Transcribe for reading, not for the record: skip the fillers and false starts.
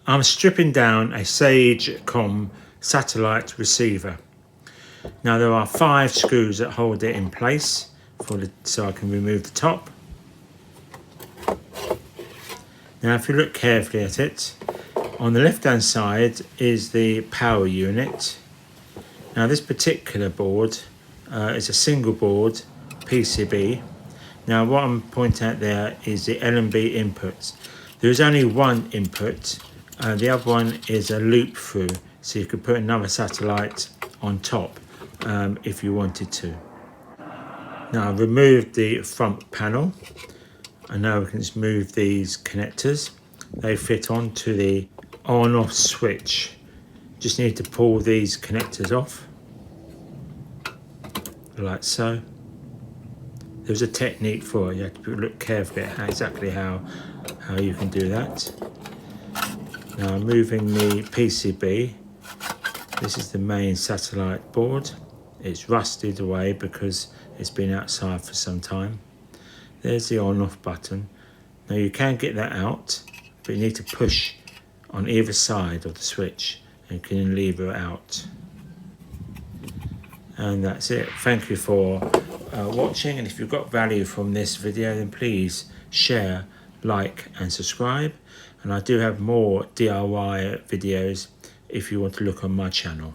I'm stripping down a Sagecom satellite receiver. Now there are 5 screws that hold it in place so I can remove the top. Now if you look carefully at it, on the left hand side is the power unit. Now this particular board is a single board PCB. Now what I'm pointing out there is the LNB inputs. There is only one input, the other one is a loop through, so you could put another satellite on top if you wanted to. Now I've removed the front panel, and now we can just move these connectors. They fit onto the on-off switch. Just need to pull these connectors off, like so. There's a technique for it. You have to look carefully at exactly how you can do that. Now I'm moving the PCB. This is the main satellite board. It's rusted away because it's been outside for some time. There's the on-off button. Now you can get that out, but you need to push on either side of the switch and you can lever it out. And that's it. Thank you for watching, and if you've got value from this video, then please share, like and subscribe. And I do have more DIY videos if you want to look on my channel.